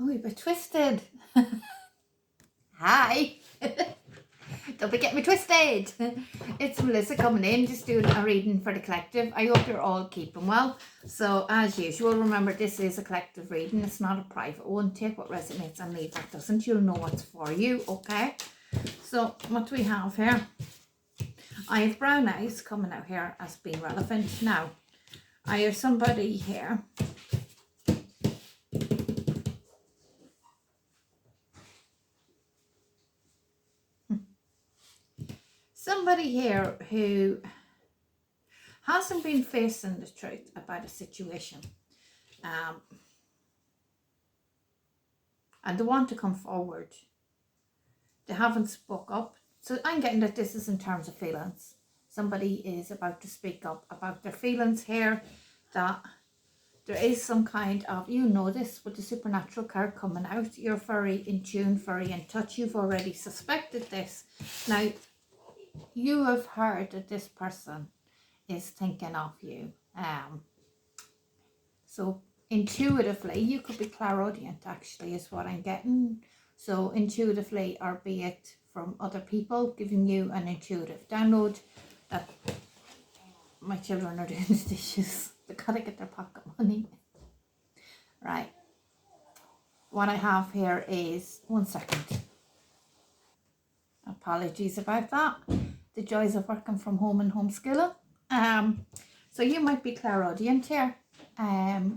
Oh, you're a bit twisted. Hi. Don't be getting me twisted. It's Melissa coming in, just doing a reading for the collective. I hope you're all keeping well. So, as usual, remember this is a collective reading. It's not a private one. Take what resonates and leave what doesn't. You'll know what's for you, okay? So, what do we have here? I have brown eyes coming out here as being relevant. Now, I have somebody here. Somebody here who hasn't been facing the truth about a situation. And they want to come forward. They haven't spoke up. So I'm getting that this is in terms of feelings. Somebody is about to speak up about their feelings here, that there is some kind of, you know this with the supernatural card coming out, you're very in tune, very in touch, you've already suspected this. Now, you have heard that this person is thinking of you. So intuitively, you could be clairaudient actually is what I'm getting. So intuitively, or be it from other people giving you an intuitive download that my children are doing the dishes. They gotta get their pocket money. Right. What I have here is, 1 second. Apologies about that. The joys of working from home and homeschooling. So you might be clairaudient here,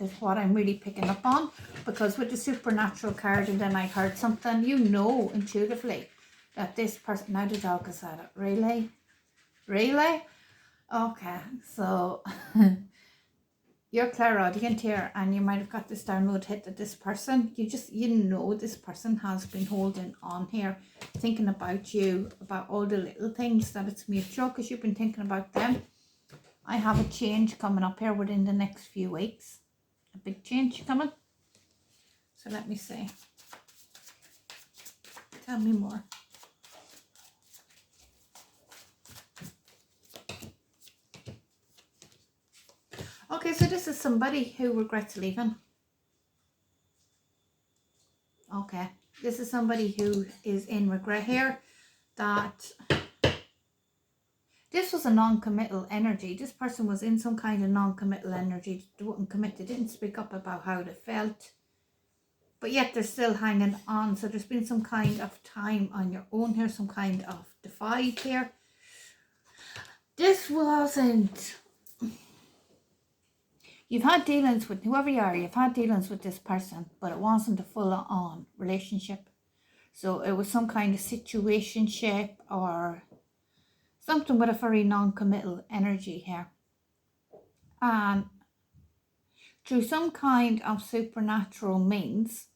is what I'm really picking up on, because with the supernatural card, and then I heard something, you know intuitively that this person, now the dog is at it, really? Okay, so you're clairaudient here, and you might have got this download hit that this person, you know this person has been holding on here, thinking about you, about all the little things, that it's mutual, because you've been thinking about them. I have a change coming up here within the next few weeks. A big change coming. So let me see. Tell me more. Okay, so this is somebody who regrets leaving. Okay, this is somebody who is in regret here, that this was a non-committal energy. This person was in some kind of non-committal energy. They wouldn't commit. They didn't speak up about how they felt. But yet they're still hanging on. So there's been some kind of time on your own here. Some kind of divide here. This wasn't... You've had dealings with whoever you are. You've had dealings with this person. But it wasn't a full-on relationship. So it was some kind of situationship or... something with a very non-committal energy here. And through some kind of supernatural means,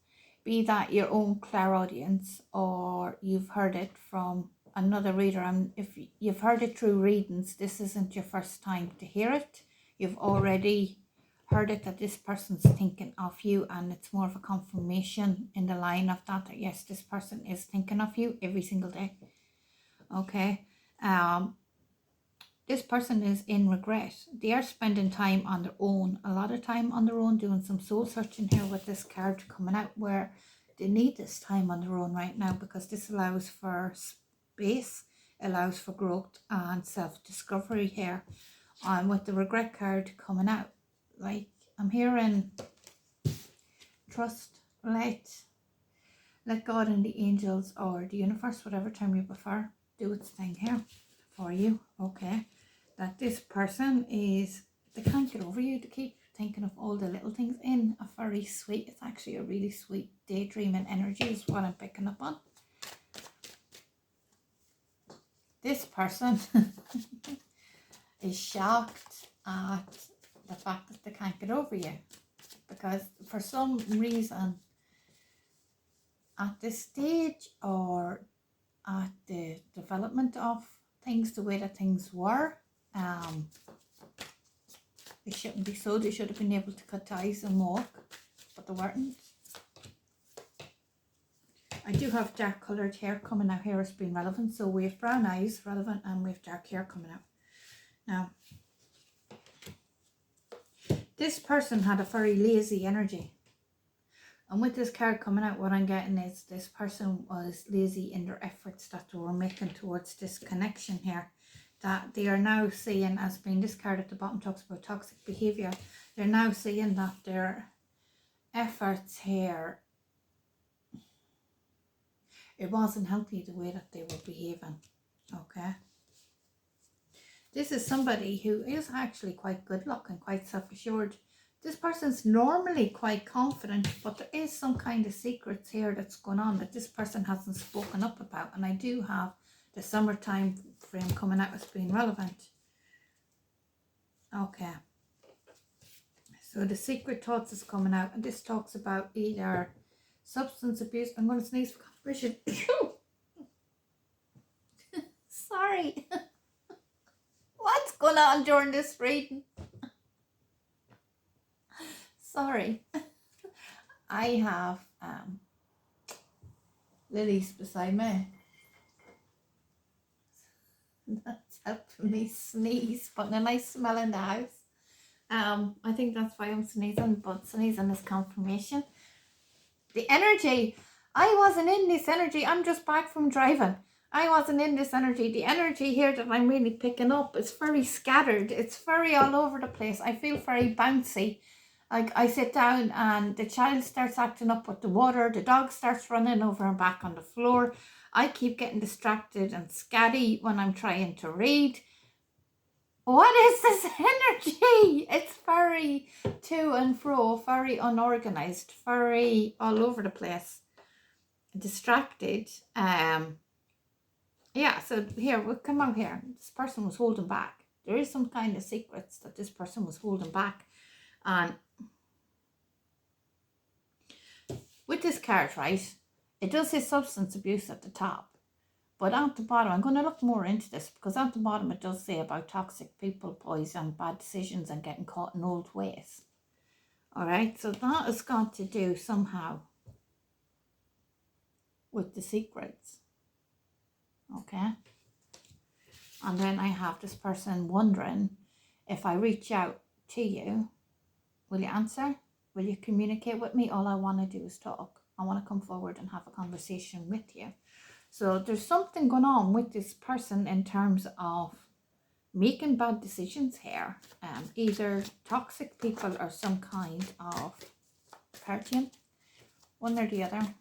be that your own clairaudience or you've heard it from another reader, and if you've heard it through readings, this isn't your first time to hear it. You've already heard it, that this person's thinking of you, and it's more of a confirmation in the line of that yes, this person is thinking of you every single day. Okay. This person is in regret. They are spending time on their own, a lot of time on their own, doing some soul searching here with this card coming out, where they need this time on their own right now, because this allows for space, allows for growth and self-discovery here. With the regret card coming out, like I'm hearing trust, let God and the angels or the universe, whatever term you prefer, do its thing here for you. Okay, that this person is, they can't get over you. To keep thinking of all the little things in a very sweet, it's actually a really sweet daydreaming energy is what I'm picking up on. This person is shocked at the fact that they can't get over you, because for some reason at this stage or at the development of things, the way that things were, they shouldn't be so. They should have been able to cut ties and walk, but they weren't. I do have dark coloured hair coming out here as being relevant. So we have brown eyes relevant, and we have dark hair coming out. Now, this person had a very lazy energy. And with this card coming out, what I'm getting is this person was lazy in their efforts that they were making towards this connection here, that they are now seeing as being, this card at the bottom talks about toxic behavior. They're now seeing that their efforts here, it wasn't healthy the way that they were behaving. Okay. This is somebody who is actually quite good looking, quite self-assured. This person's normally quite confident, but there is some kind of secrets here that's going on that this person hasn't spoken up about. And I do have the summertime frame coming out as being relevant. Okay. So the secret thoughts is coming out, and this talks about either substance abuse. I'm going to sneeze for confirmation. Sorry. What's going on during this reading? Sorry. I have lilies beside me. That's helping me sneeze, putting a nice smell in the house. I think that's why I'm sneezing, but sneezing is confirmation. The energy, I wasn't in this energy. I'm just back from driving. I wasn't in this energy. The energy here that I'm really picking up is very scattered. It's very all over the place. I feel very bouncy. Like I sit down and the child starts acting up with the water. The dog starts running over and back on the floor. I keep getting distracted and scatty when I'm trying to read. What is this energy? It's very to and fro, very unorganized, very all over the place, distracted. Yeah, so here, we'll come out here. This person was holding back. There is some kind of secrets that this person was holding back. And with this card, right, it does say substance abuse at the top. But at the bottom, I'm going to look more into this, because at the bottom it does say about toxic people, poison, bad decisions, and getting caught in old ways. All right, so that has got to do somehow with the secrets. Okay. And then I have this person wondering, if I reach out to you, will you answer? Will you communicate with me? All I want to do is talk. I want to come forward and have a conversation with you. So there's something going on with this person in terms of making bad decisions here. Either toxic people or some kind of partying. One or the other.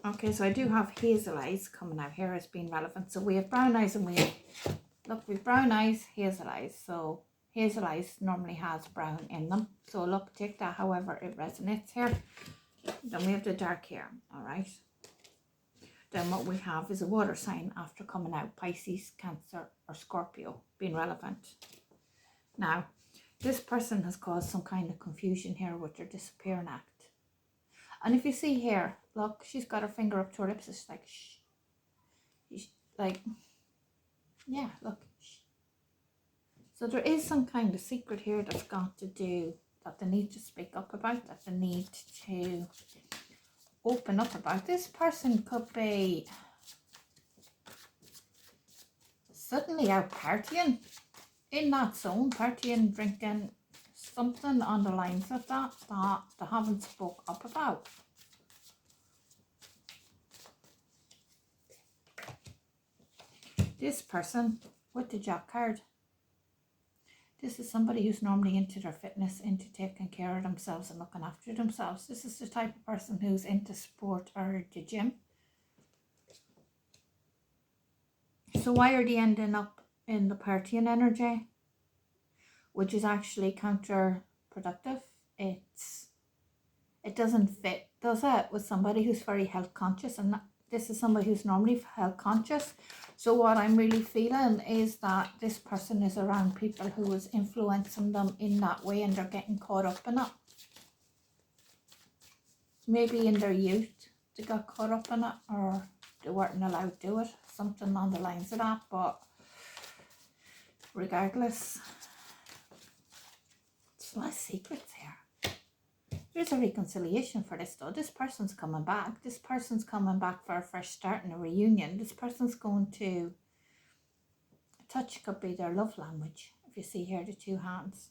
Okay, so I do have hazel eyes coming out here as being relevant. So we have brown eyes and we have, look, we have brown eyes, hazel eyes. So hazel eyes normally has brown in them. So look, take that however it resonates here. Then we have the dark hair, all right. Then what we have is a water sign after coming out, Pisces, Cancer or Scorpio being relevant. Now, this person has caused some kind of confusion here with their disappearing act. And if you see here, look, she's got her finger up to her lips. It's like, shh. She's like, yeah, look. Shh. So there is some kind of secret here that's got to do, that they need to speak up about, that they need to open up about. This person could be suddenly out partying in that zone, partying, drinking, something on the lines of that they haven't spoke up about. This person with the Jack card, this is somebody who's normally into their fitness, into taking care of themselves and looking after themselves. This is the type of person who's into sport or the gym. So why are they ending up in the partying energy, which is actually counterproductive? It doesn't fit, does it, with somebody who's very health conscious, and this is somebody who's normally health conscious. So what I'm really feeling is that this person is around people who is influencing them in that way, and they're getting caught up in it. Maybe in their youth they got caught up in it, or they weren't allowed to do it, something on the lines of that. But regardless, there's a lot of secrets here. There's a reconciliation for this though. This person's coming back. This person's coming back for a fresh start and a reunion. This person's going to, touch could be their love language. If you see here the two hands.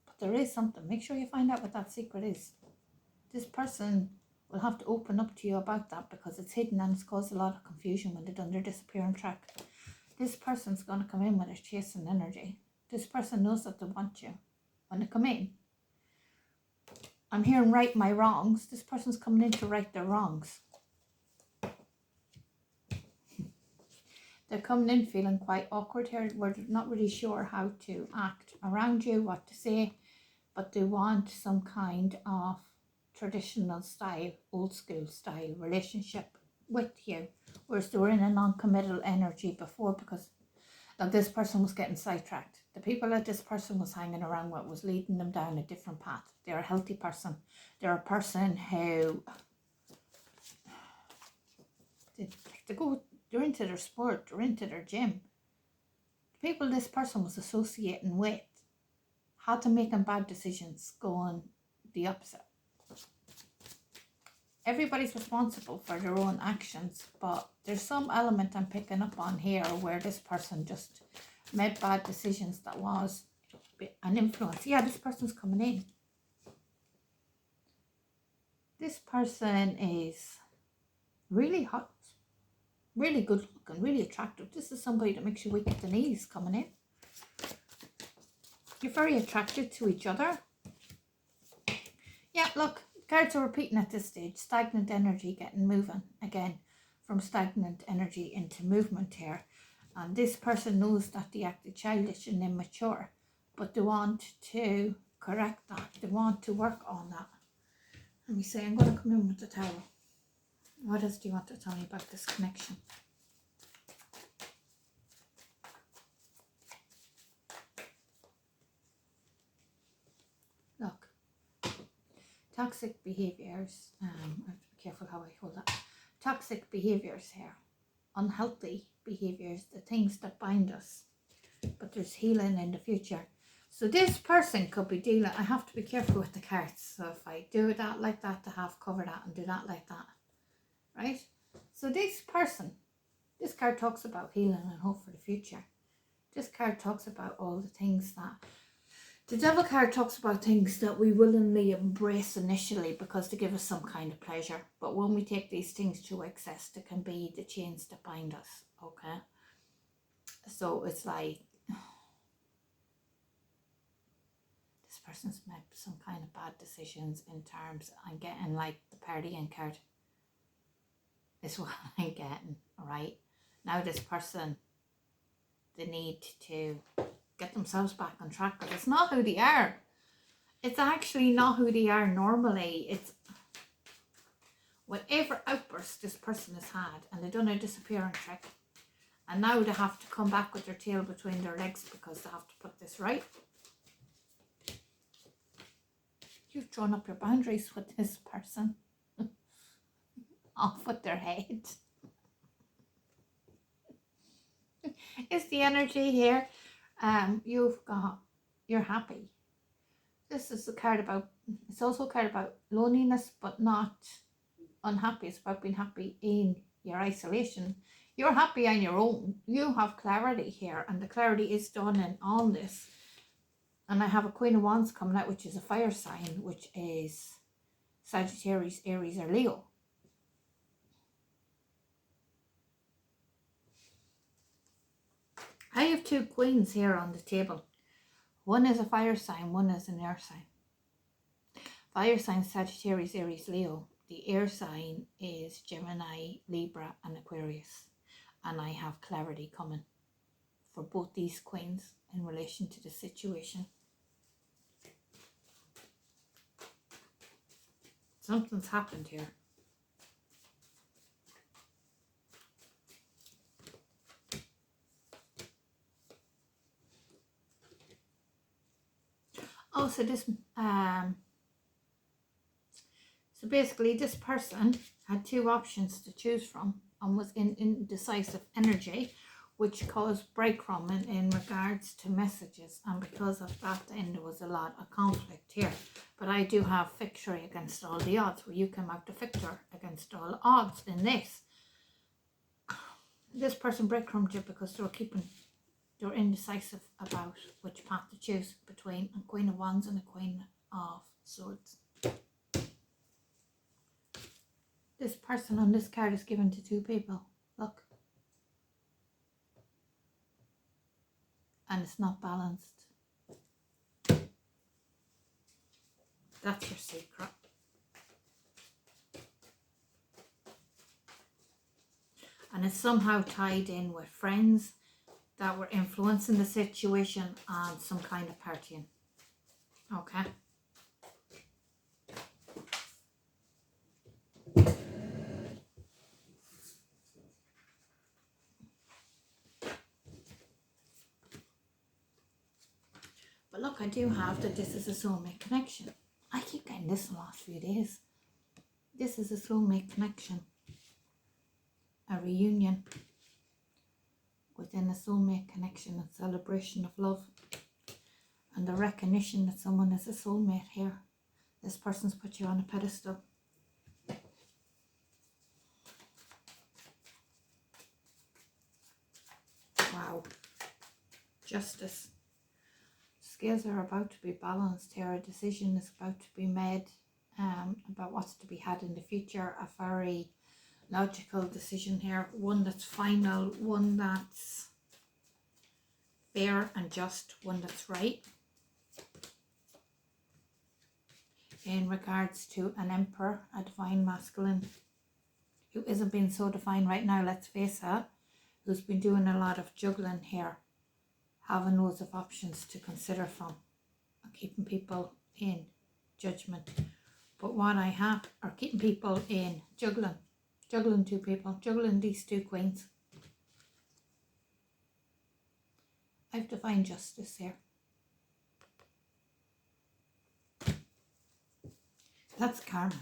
But there is something. Make sure you find out what that secret is. This person will have to open up to you about that because it's hidden and it's caused a lot of confusion when they've done their disappearing track. This person's going to come in with a chasing energy. This person knows that they want you when they come in. I'm hearing right my wrongs. This person's coming in to right their wrongs. They're coming in feeling quite awkward here. We're not really sure how to act around you, what to say, but they want some kind of traditional style, old school style relationship with you, whereas they were in a non-committal energy before because this person was getting sidetracked. The people that this person was hanging around with was leading them down a different path. They're a healthy person. They're a person who they're into their sport, they're into their gym. The people this person was associating with had to make bad decisions, going the opposite. Everybody's responsible for their own actions, but there's some element I'm picking up on here where this person just made bad decisions that was an influence. Yeah, this person's coming in. This person is really hot, really good looking, really attractive. This is somebody that makes you weak at the knees coming in. You're very attracted to each other. Yeah, look. Cards are repeating at this stage. Stagnant energy getting moving again, from stagnant energy into movement here. And this person knows that they acted childish and immature, but they want to correct that. They want to work on that. Let me say, I'm going to come in with the Tower. What else do you want to tell me about this connection? Look. Toxic behaviors, I have to be careful how I hold that. Toxic behaviors here, unhealthy behaviors, the things that bind us, but there's healing in the future. So this person could be dealing, I have to be careful with the cards. So if I do that like that, to half cover that and do that like that, right? So this person, this card talks about healing and hope for the future. This card talks about all the things that, the Devil card talks about things that we willingly embrace initially because they give us some kind of pleasure. But when we take these things to excess, they can be the chains that bind us, okay? So it's like, this person's made some kind of bad decisions in terms, I'm getting like the partying card. Is what I'm getting, all right? Now this person, they need to get themselves back on track because it's not who they are. It's actually not who they are normally. It's whatever outburst this person has had and they've done a disappearing trick and now they have to come back with their tail between their legs because they have to put this right. You've drawn up your boundaries with this person. Off with their head. It's the energy here. You're happy. This is a card about, it's also a card about loneliness, but not unhappy. It's about being happy in your isolation. You're happy on your own. You have clarity here, and the clarity is dawning on this. And I have a Queen of Wands coming out, which is a fire sign, which is Sagittarius, Aries, or Leo. I have two queens here on the table. One is a fire sign, one is an air sign. Fire sign, Sagittarius, Aries, Leo. The air sign is Gemini, Libra, and Aquarius. And I have clarity coming for both these queens in relation to the situation. Something's happened here. Oh, so this, so basically this person had two options to choose from and was in indecisive energy, which caused breadcrumbing in regards to messages, and because of that then there was a lot of conflict here. But I do have victory against all the odds, where you came out the victor against all odds in this. This person breadcrumbed you because they're indecisive about which path to choose between a Queen of Wands and a Queen of Swords. This person on this card is given to two people. Look. And it's not balanced. That's your secret. And it's somehow tied in with friends that were influencing the situation and some kind of partying. Okay. But look, I do have that this is a soulmate connection. I keep getting this in the last few days. This is a soulmate connection. A reunion within a soulmate connection and celebration of love. And the recognition that someone is a soulmate here. This person's put you on a pedestal. Wow. Justice. Scales are about to be balanced here. A decision is about to be made about what's to be had in the future. A very logical decision here. One that's final. One that's fair and just. One that's right. In regards to an emperor, a divine masculine, who isn't being so divine right now, let's face it, who's been doing a lot of juggling here, having loads of options to consider from, and keeping people in judgment. But what I have are keeping people in juggling two people, juggling these two queens. I have divine justice here. That's karma.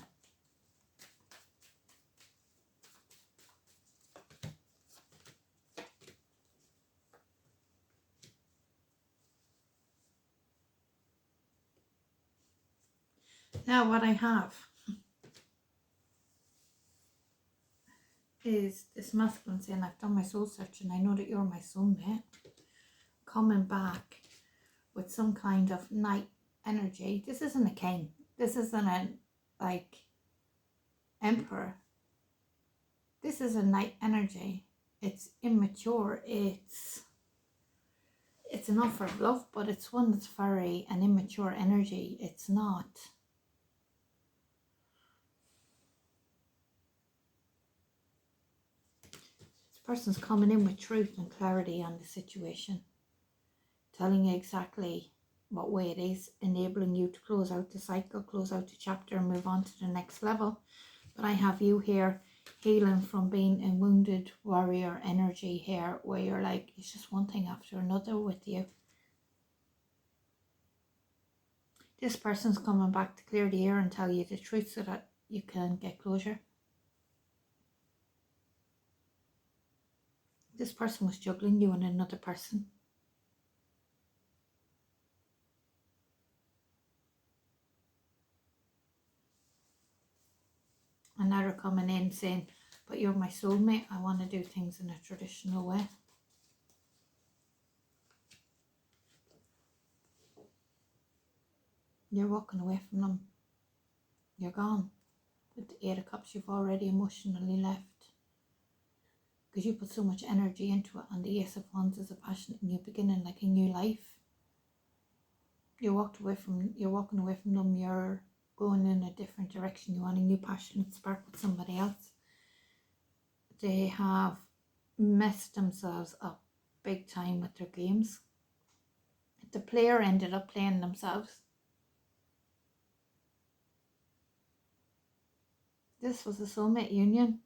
Now what I have is this masculine saying, I've done my soul search and I know that you're my soulmate, coming back with some kind of knight energy. This isn't a king. This isn't a emperor. This is a knight energy. It's immature. It's an offer of love, but it's one that's very an immature energy. It's not. This person's coming in with truth and clarity on the situation, telling you exactly what way it is, enabling you to close out the cycle, close out the chapter and move on to the next level. But I have you here healing from being a wounded warrior energy here, where you're like, it's just one thing after another with you. This person's coming back to clear the air and tell you the truth so that you can get closure. This person was juggling you and another person. And now they're coming in saying, but you're my soulmate, I want to do things in a traditional way. You're walking away from them. You're gone. With the 8 of Cups, you've already emotionally left. Because you put so much energy into it, and the Ace of Wands is a passionate new beginning, like a new life. You're walking away from them, you're going in a different direction. You want a new passionate spark with somebody else. They have messed themselves up big time with their games. The player ended up playing themselves. This was a soulmate union.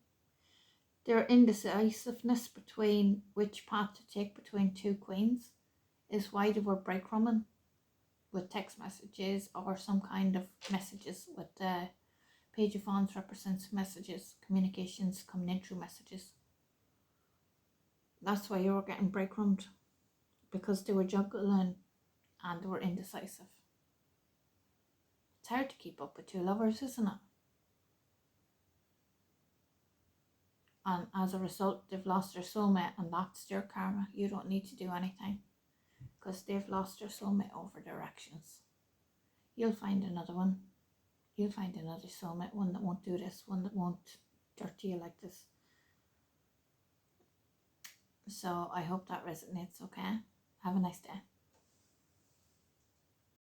Their indecisiveness between which path to take between two queens is why they were breadcrumbing with text messages or some kind of messages. With the Page of Wands represents messages, communications coming in through messages. That's why you were getting breadcrumbed, because they were juggling and they were indecisive. It's hard to keep up with two lovers, isn't it? And as a result, they've lost their soulmate, and that's their karma. You don't need to do anything, because they've lost their soulmate over their actions. You'll find another one. You'll find another soulmate, one that won't do this, one that won't dirty you like this. So I hope that resonates, okay? Have a nice day.